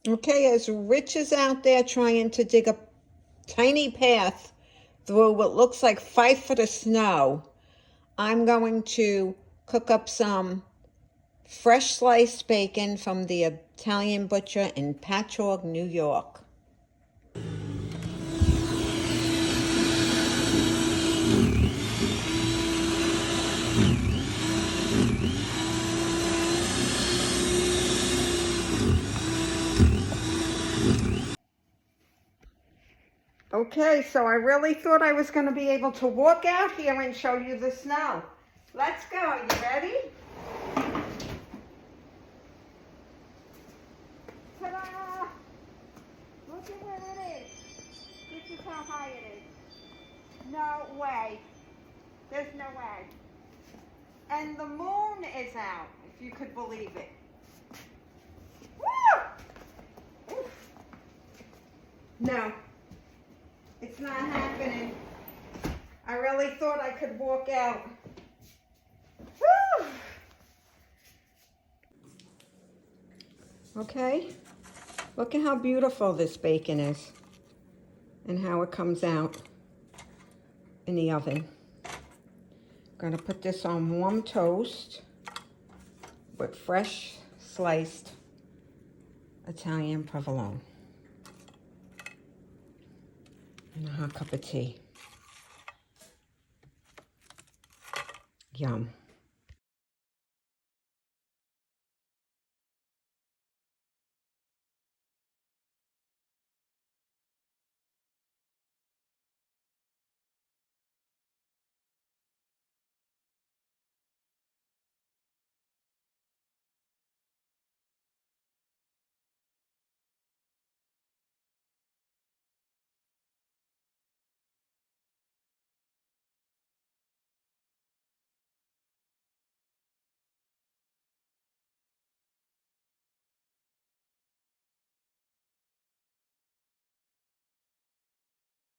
Okay, as Rich is out there trying to dig a tiny path through what looks like 5 foot of snow, I'm going to cook up some fresh sliced bacon from the Italian butcher in Patchogue, New York. Okay, so I really thought I was going to be able to walk out here and show you the snow. Let's go. You ready? Ta-da! Look at where it is. This is how high it is. No way. There's no way. And the moon is out, if you could believe it. Woo! Oof. No, it's not happening. I really thought I could walk out. Woo! Okay, look at how beautiful this bacon is and how it comes out in the oven. Gonna put this on warm toast with fresh sliced Italian provolone and a hot cup of tea. Yum.